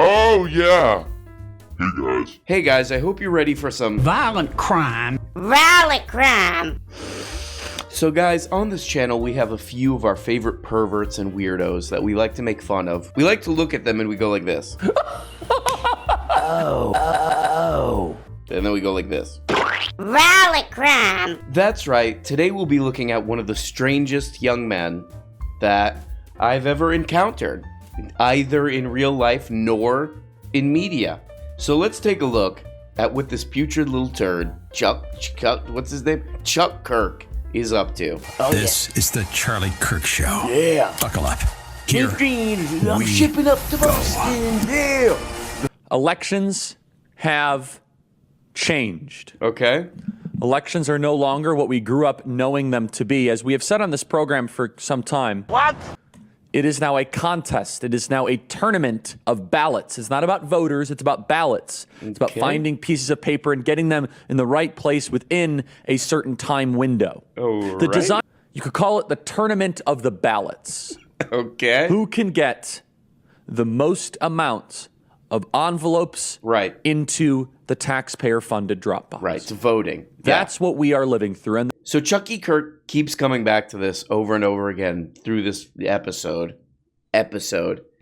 Oh, yeah. Hey, guys. Hey, guys, I hope you're ready for some violent crime. Violent crime. So, guys, on this channel, we have a few of our favorite perverts and weirdos that we like to make fun of. We like to look at them and we go like this. Oh. And then we go like this. Violent crime. That's right. Today we'll be looking at one of the strangest young men that I've ever encountered, either in real life nor in media. So let's take a look at what this putrid little turd, Chuck, what's his name? Chuck Kirk, is up to. This is the Charlie Kirk Show. Yeah. Buckle up. Here I'm shipping up to Boston. Yeah. Elections have changed. Okay. Elections are no longer what we grew up knowing them to be. As we have said on this program for some time, it is now a contest. It is now a tournament of ballots. It's not about voters. It's about ballots. It's about finding pieces of paper and getting them in the right place within a certain time window. Oh, the design, you could call it the tournament of the ballots. Okay. Who can get the most amount of envelopes into the taxpayer-funded drop box? Right, it's voting. That's what we are living through. And so Chucky Kirk keeps coming back to this over and over again through this episode.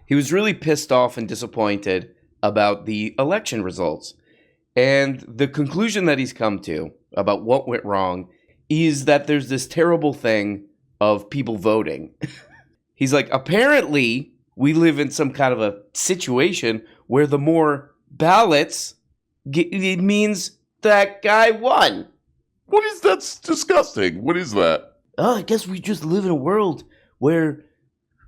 He was really pissed off and disappointed about the election results. And the conclusion that he's come to about what went wrong is that there's this terrible thing of people voting. He's like, apparently we live in some kind of a situation where the more ballots, it means that guy won. What is that? That's disgusting. What is that? Oh, I guess we just live in a world where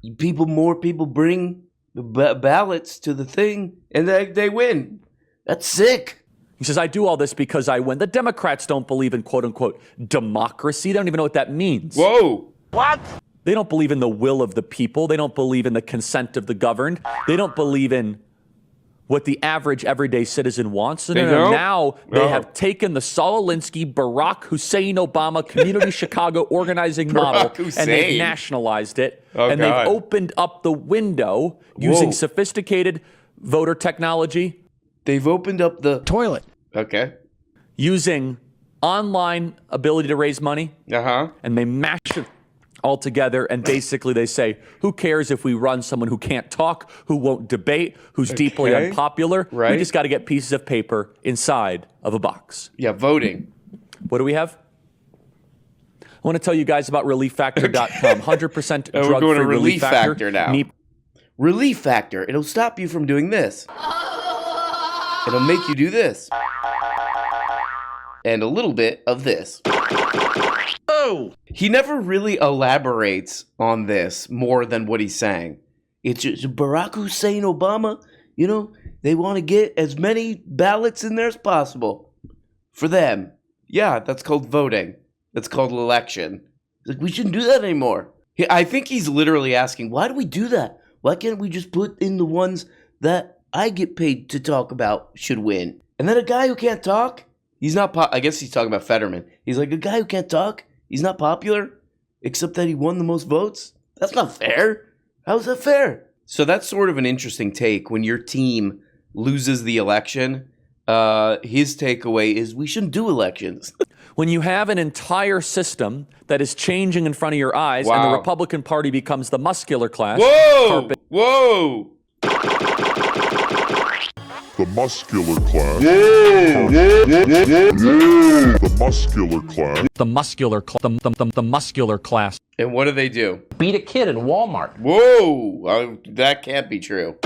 more people bring ballots to the thing and they win. That's sick. he says, I do all this because I win. The Democrats don't believe in quote-unquote democracy. They don't even know what that means. Whoa. What? They don't believe in the will of the people. They don't believe in the consent of the governed. They don't believe in what the average everyday citizen wants. Now they have taken the Saul Alinsky, Barack Hussein Obama Community Chicago organizing model and they've nationalized it. And they've opened up the window using sophisticated voter technology. They've opened up the toilet. Okay. Using online ability to raise money. And they mash it all together, and basically they say, who cares if we run someone who can't talk, who won't debate, who's deeply unpopular? We just got to get pieces of paper inside of a box. Yeah, voting. What do we have? I want to tell you guys about ReliefFactor.com. 100% drug-free we're going to Relief Factor now. Relief Factor. It'll stop you from doing this. It'll make you do this. And a little bit of this. Oh! He never really elaborates on this more than what he's saying. It's just Barack Hussein Obama, you know, they want to get as many ballots in there as possible for them. Yeah, that's called voting. That's called election. Like, we shouldn't do that anymore. I think he's literally asking, why do we do that? Why can't we just put in the ones that I get paid to talk about should win? And then a guy who can't talk, he's not, I guess he's talking about Fetterman. He's like, a guy who can't talk, he's not popular, except that he won the most votes? That's not fair. How is that fair? So that's sort of an interesting take. When your team loses the election, his takeaway is we shouldn't do elections. When you have an entire system that is changing in front of your eyes and the Republican Party becomes the muscular class. Whoa! Whoa! The muscular class. The muscular class. The muscular class. And what do? Beat a kid in Walmart. Whoa! That can't be true.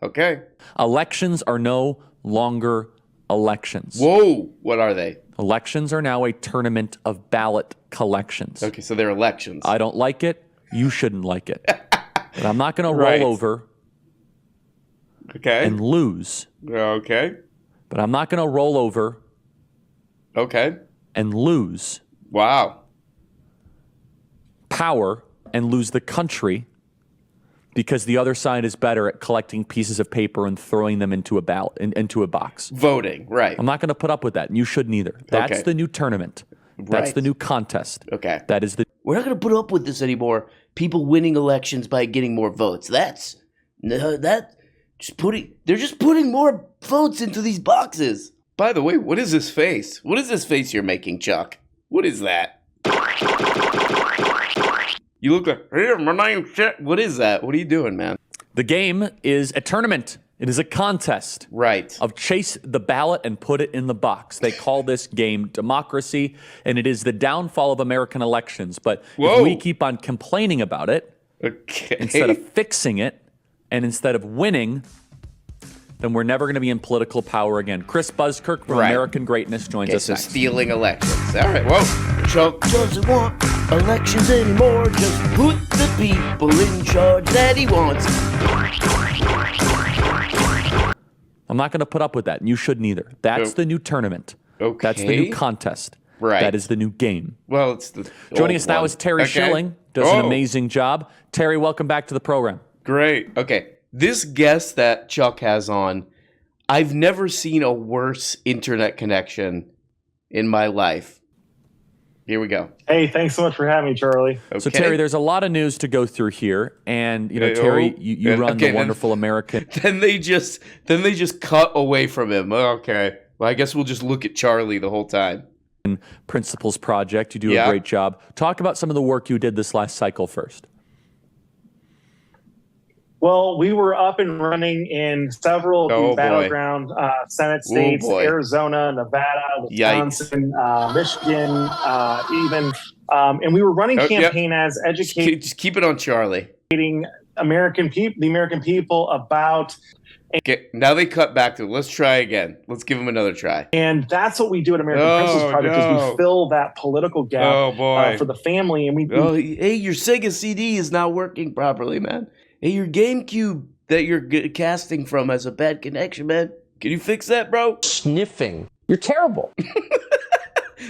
Okay. Elections are no longer elections. Whoa! What are they? Elections are now a tournament of ballot collections. Okay, so they're elections. I don't like it. You shouldn't like it. But I'm not going to roll over and lose. Okay. But I'm not going to roll over and lose power and lose the country because the other side is better at collecting pieces of paper and throwing them into a ballot, into a box. Voting, right. I'm not going to put up with that, and you shouldn't either. That's the new tournament. That's the new contest. Okay. That is the... We're not going to put up with this anymore. People winning elections by getting more votes. That's They're just putting more votes into these boxes. By the way, what is this face? What is this face you're making, Chuck? What is that? You look like, hey, my name's Chuck. What is that? What are you doing, man? The game is a tournament. It is a contest. Right. Of chase the ballot and put it in the box. They call this game democracy, and it is the downfall of American elections. But if we keep on complaining about it, instead of fixing it, and instead of winning, then we're never going to be in political power again. Chris Buzzkirk from American Greatness joins us next. Stealing elections. All right, whoa. Chuck doesn't want elections anymore. Just put the people in charge that he wants. I'm not going to put up with that, and you shouldn't either. That's the new tournament. Okay. That's the new contest. Right. That is the new game. Well, it's the Joining us now is Terry Schilling. Does an amazing job. Terry, welcome back to the program. Great. Okay. This guest that Chuck has on, I've never seen a worse internet connection in my life. Here we go. Hey, thanks so much for having me, Charlie. Okay. So, Terry, there's a lot of news to go through here. And, you know, Terry, you run the wonderful American. Then they just cut away from him. Okay. Well, I guess we'll just look at Charlie the whole time. Principles Project. You do a great job. Talk about some of the work you did this last cycle first. Well, we were up and running in several of these battleground Senate states, Arizona, Nevada, Wisconsin, Michigan, even. And we were running campaign ads, educating. Just keep it on Charlie. The American people about. Okay, now they cut back to it. Let's try again. Let's give them another try. And that's what we do at American Principles Project is we fill that political gap for the family. And hey, your Sega CD is not working properly, man. Hey, your GameCube that you're casting from has a bad connection, man. Can you fix that, bro? Sniffing. You're terrible.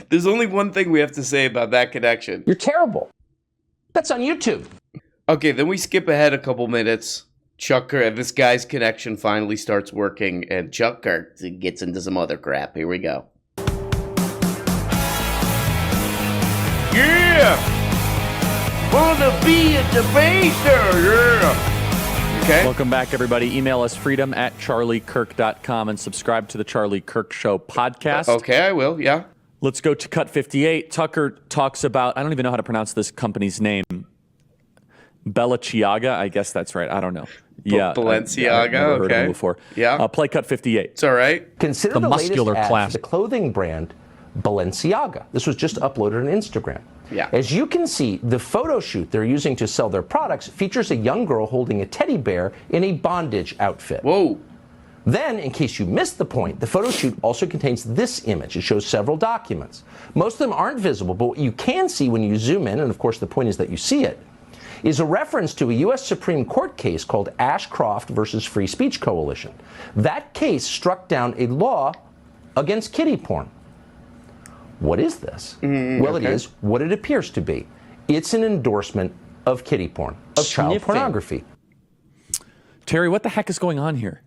There's only one thing we have to say about that connection. You're terrible. That's on YouTube. Okay, then we skip ahead a couple minutes. Chuck Kirk, this guy's connection finally starts working, and Chuck Kirk gets into some other crap. Here we go. Yeah! Wanna be a debater, yeah! Okay. Welcome back, everybody. Email us freedom@charliekirk.com and subscribe to the Charlie Kirk Show podcast. Okay, I will, yeah. Let's go to Cut 58. Tucker talks about, I don't even know how to pronounce this company's name. Balenciaga, I guess that's right. I don't know. Yeah, Balenciaga. I've never heard of him before. Yeah. Play Cut 58. It's all right. Consider the muscular latest ad for the clothing brand Balenciaga. This was just uploaded on Instagram. Yeah. As you can see, the photo shoot they're using to sell their products features a young girl holding a teddy bear in a bondage outfit. Whoa. Then, in case you missed the point, the photo shoot also contains this image. It shows several documents. Most of them aren't visible, but what you can see when you zoom in, and of course the point is that you see it, is a reference to a U.S. Supreme Court case called Ashcroft versus Free Speech Coalition. That case struck down a law against kiddie porn. What is this? Well, it is what it appears to be. It's an endorsement of kiddie porn, of child pornography. Terry, what the heck is going on here?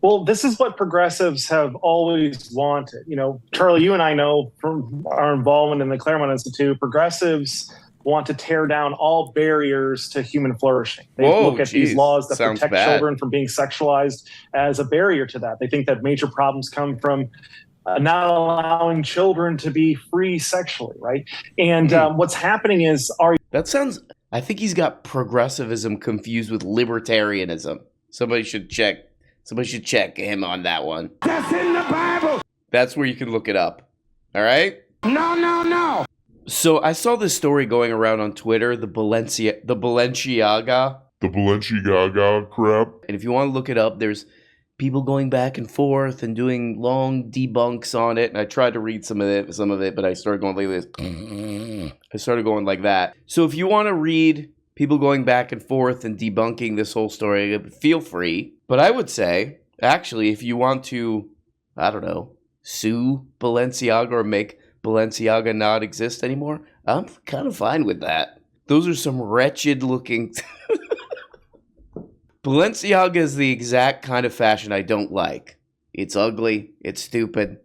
Well, this is what progressives have always wanted. You know, Charlie, you and I know from our involvement in the Claremont Institute, progressives want to tear down all barriers to human flourishing. They look at these laws that protect children from being sexualized as a barrier to that. They think that major problems come from not allowing children to be free sexually, right? And what's happening is I think he's got progressivism confused with libertarianism. Somebody should check him on that one. That's in the Bible. That's where you can look it up. All right? No. So I saw this story going around on Twitter, the Balenciaga. The Balenciaga crap. And if you want to look it up, there's people going back and forth and doing long debunks on it. And I tried to read some of it, but I started going like this. I started going like that. So if you want to read people going back and forth and debunking this whole story, feel free. But I would say, actually, if you want to, I don't know, sue Balenciaga or make Balenciaga not exist anymore, I'm kind of fine with that. Those are some wretched looking... Balenciaga is the exact kind of fashion I don't like. It's ugly. It's stupid.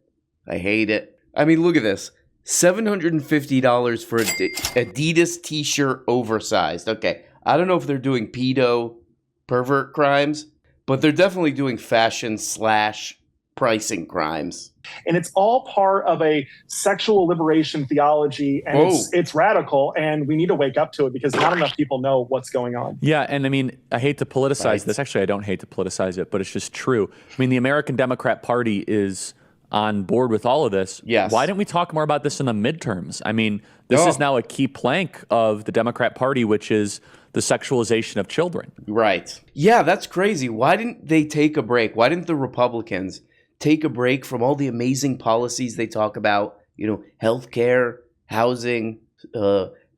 I hate it. I mean, look at this. $750 for an Adidas t-shirt oversized. Okay, I don't know if they're doing pedo pervert crimes, but they're definitely doing fashion / pricing crimes. And it's all part of a sexual liberation theology, and it's radical, and we need to wake up to it because not enough people know what's going on. Yeah, and I mean, I hate to politicize this. Actually, I don't hate to politicize it, but it's just true. I mean, the American Democrat Party is on board with all of this. Yes. Why didn't we talk more about this in the midterms? I mean, this is now a key plank of the Democrat Party, which is the sexualization of children. Right. Yeah, that's crazy. Why didn't they take a break? Why didn't the Republicans take a break from all the amazing policies they talk about? You know, healthcare, housing,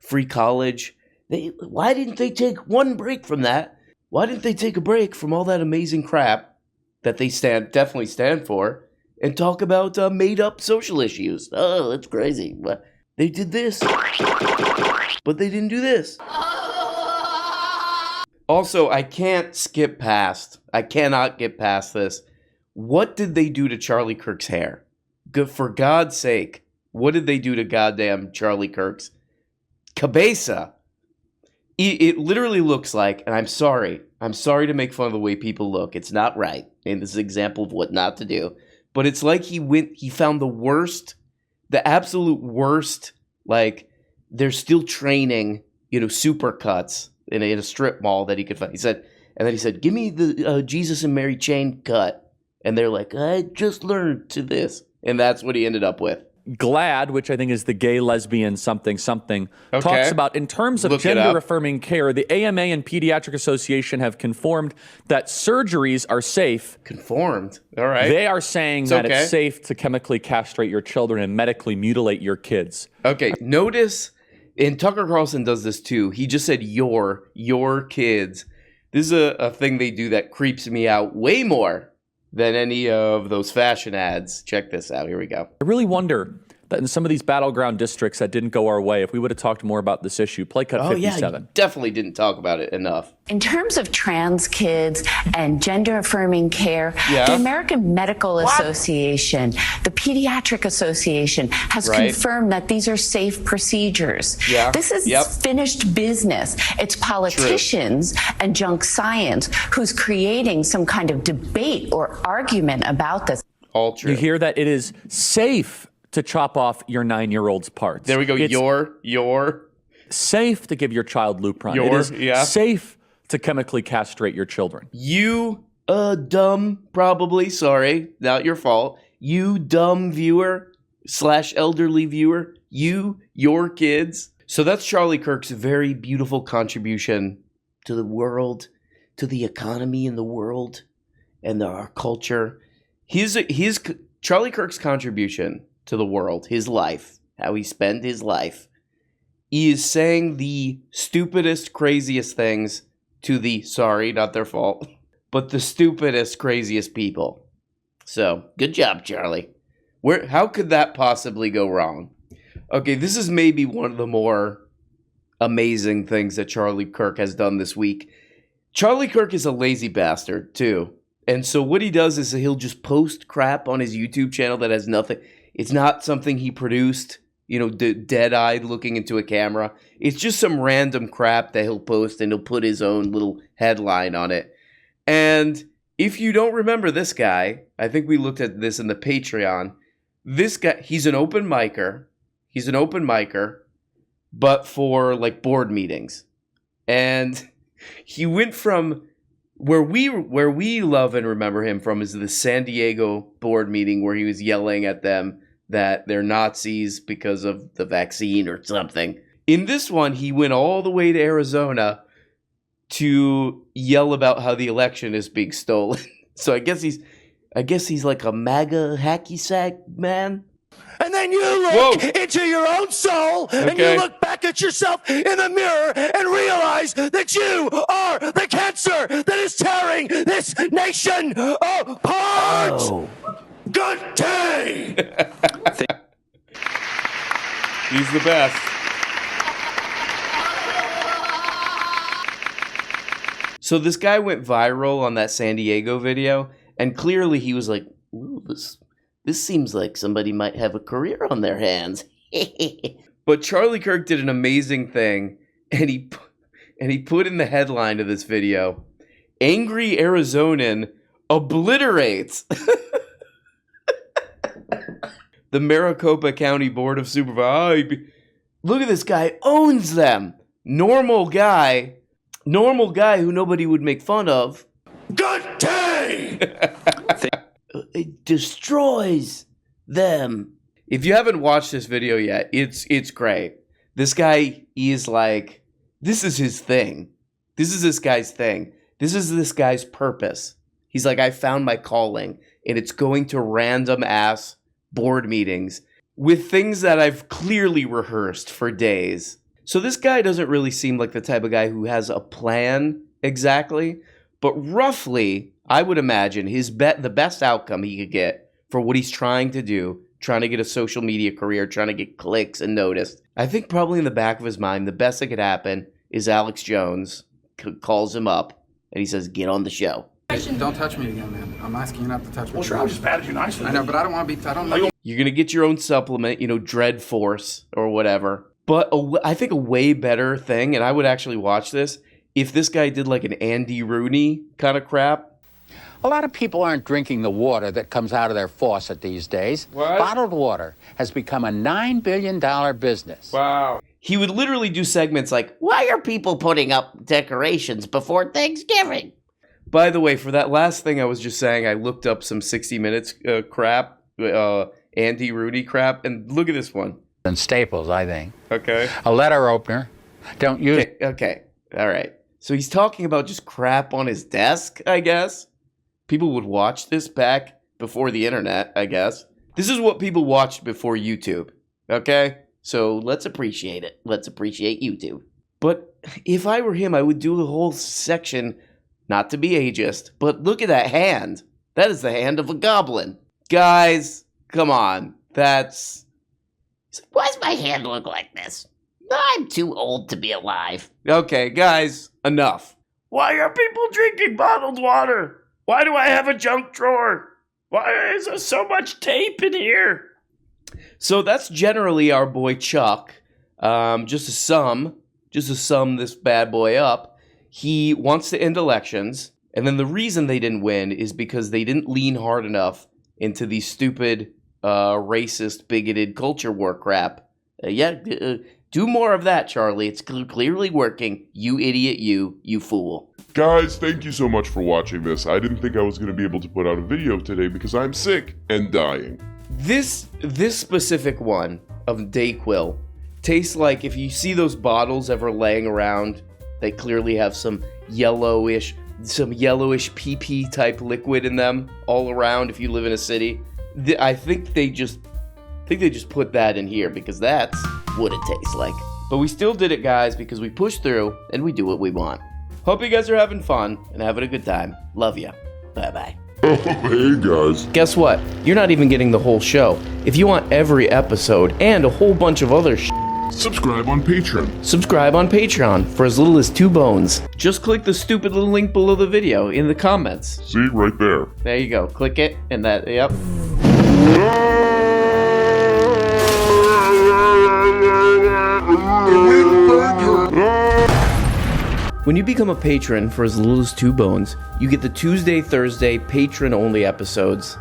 free college. Why didn't they take one break from that? Why didn't they take a break from all that amazing crap that they definitely stand for and talk about made-up social issues? Oh, that's crazy. They did this, but they didn't do this. Also, I cannot get past this. What did they do to Charlie Kirk's hair? For God's sake, what did they do to goddamn Charlie Kirk's cabeza? It literally looks like, and I'm sorry to make fun of the way people look. It's not right. And this is an example of what not to do. But it's like he found the absolute worst, like, they're still training, supercuts in a strip mall that he could find. He said, give me the Jesus and Mary chain cut. And they're like, I just learned to this. And that's what he ended up with. GLAAD, which I think is the gay, lesbian, something, talks about, in terms of gender-affirming care, the AMA and Pediatric Association have confirmed that surgeries are safe. Conformed? All right. They are saying that it's safe to chemically castrate your children and medically mutilate your kids. Okay, notice, and Tucker Carlson does this too. He just said your kids. This is a thing they do that creeps me out way more than any of those fashion ads. Check this out. Here we go. I really wonder that in some of these battleground districts that didn't go our way, if we would have talked more about this issue. Play cut 57. Yeah, you definitely didn't talk about it enough. In terms of trans kids and gender-affirming care, the American Medical Association, the Pediatric Association has confirmed that these are safe procedures. Yeah. This is finished business. It's politicians and junk science who's creating some kind of debate or argument about this. All true. You hear that it is safe to chop off your 9-year-old's parts. There we go. It's your safe to give your child Lupron. It is safe to chemically castrate your children. You dumb, probably, sorry, not your fault. You dumb viewer / elderly viewer, your kids. So that's Charlie Kirk's very beautiful contribution to the world, to the economy in the world, and our culture. His Charlie Kirk's contribution to the world, his life, how he spent his life, he is saying the stupidest, craziest things to the, sorry, not their fault, but the stupidest, craziest people. So, good job, Charlie. How could that possibly go wrong? Okay, this is maybe one of the more amazing things that Charlie Kirk has done this week. Charlie Kirk is a lazy bastard, too. And so what he does is he'll just post crap on his YouTube channel that has nothing. It's not something he produced, dead-eyed looking into a camera. It's just some random crap that he'll post, and he'll put his own little headline on it. And if you don't remember this guy, I think we looked at this in the Patreon. This guy, he's an open micer. He's an open micer, but for like board meetings. And he went from where we love and remember him from is the San Diego board meeting where he was yelling at them that they're Nazis because of the vaccine or something. In this one, he went all the way to Arizona to yell about how the election is being stolen. So I guess he's like a MAGA hacky sack man. And then you look into your own soul and you look back at yourself in the mirror and realize that you are the cancer that is tearing this nation apart. Oh. Good day. He's the best. So this guy went viral on that San Diego video, and clearly he was like, ooh, this seems like somebody might have a career on their hands. But Charlie Kirk did an amazing thing, and he put in the headline of this video Angry Arizonan obliterates the Maricopa County Board of Supervisors. Look at this guy, owns them. Normal guy who nobody would make fun of. Good day! It destroys them. If you haven't watched this video yet, it's great. This guy is like, this is his thing. This is this guy's thing. This is this guy's purpose. He's like, I found my calling, and it's going to random ass board meetings with things that I've clearly rehearsed for days. So this guy doesn't really seem like the type of guy who has a plan exactly, but roughly, I would imagine the best outcome he could get for what he's trying to do, trying to get a social media career, trying to get clicks and noticed. I think probably in the back of his mind, the best that could happen is Alex Jones calls him up and he says, get on the show. Don't touch me again, man. I'm asking you not to touch me. Well, sure, I just patted you nicely. I know, but I don't want to be. I don't know. You're going to get your own supplement, Dread Force or whatever. But I think a way better thing, and I would actually watch this, if this guy did like an Andy Rooney kind of crap. A lot of people aren't drinking the water that comes out of their faucet these days. What? Bottled water has become a $9 billion business. Wow. He would literally do segments like, why are people putting up decorations before Thanksgiving? By the way, for that last thing I was just saying, I looked up some 60 Minutes crap, Andy Rooney crap, and look at this one. And staples, I think. Okay. A letter opener. Don't use... Okay. All right. So he's talking about just crap on his desk, I guess. People would watch this back before the internet, I guess. This is what people watched before YouTube, okay? So let's appreciate it. Let's appreciate YouTube. But if I were him, I would do a whole section, not to be ageist, but look at that hand. That is the hand of a goblin. Guys, come on. That's... Why does my hand look like this? I'm too old to be alive. Okay, guys, enough. Why are people drinking bottled water? Why do I have a junk drawer? Why is there so much tape in here? So that's generally our boy Chuck. Just to sum this bad boy up, he wants to end elections, and then the reason they didn't win is because they didn't lean hard enough into the stupid, racist, bigoted culture war crap. Do more of that, Charlie. It's clearly working. You idiot, you fool. Guys, thank you so much for watching this. I didn't think I was going to be able to put out a video today because I'm sick and dying. This specific one of Dayquil tastes like, if you see those bottles ever laying around, they clearly have some yellowish PP type liquid in them all around. If you live in a city, I think they just put that in here because that's what it tastes like. But we still did it, guys, because we push through and we do what we want. Hope you guys are having fun and having a good time. Love ya. Bye-bye. Oh, hey, guys. Guess what? You're not even getting the whole show. If you want every episode and a whole bunch of other subscribe on Patreon. Subscribe on Patreon for as little as 2 bones. Just click the stupid little link below the video in the comments. See, right there. There you go. Click it and that, yep. When you become a patron for as little as 2 bones, you get the Tuesday, Thursday, patron-only episodes.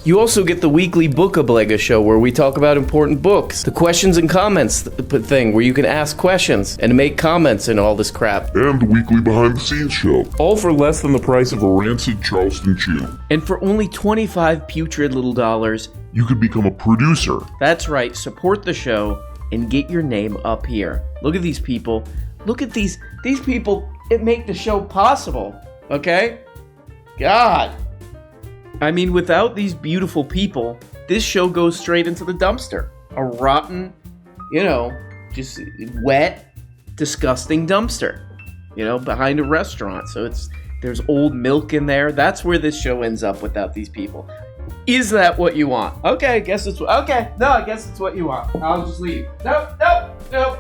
You also get the weekly Book-a-Blega show where we talk about important books. The questions and comments thing where you can ask questions and make comments and all this crap. And the weekly behind-the-scenes show. All for less than the price of a rancid Charleston chew. And for only 25 putrid little dollars, you could become a producer. That's right, support the show and get your name up here. Look at these people. Look at these people. It make the show possible, okay? God. I mean, without these beautiful people, this show goes straight into the dumpster. A rotten, just wet, disgusting dumpster, behind a restaurant. So there's old milk in there. That's where this show ends up without these people. Is that what you want? Okay, I guess it's what you want. I'll just leave. Nope,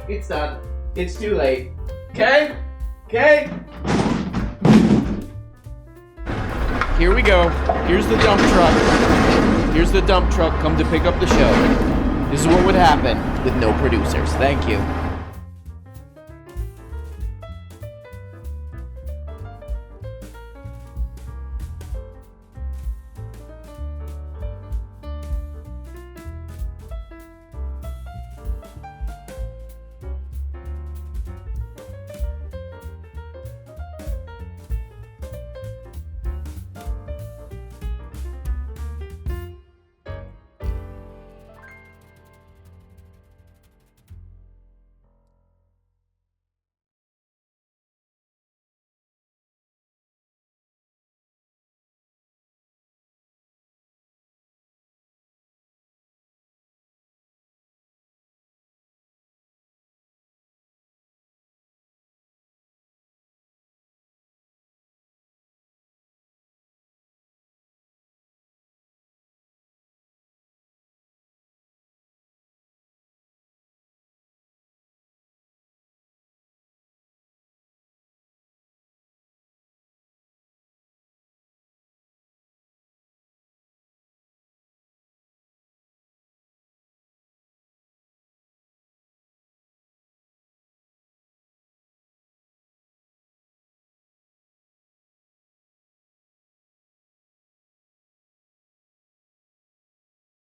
it's done. It's too late. Okay? Here we go. Here's the dump truck. Come to pick up the show. This is what would happen with no producers. Thank you.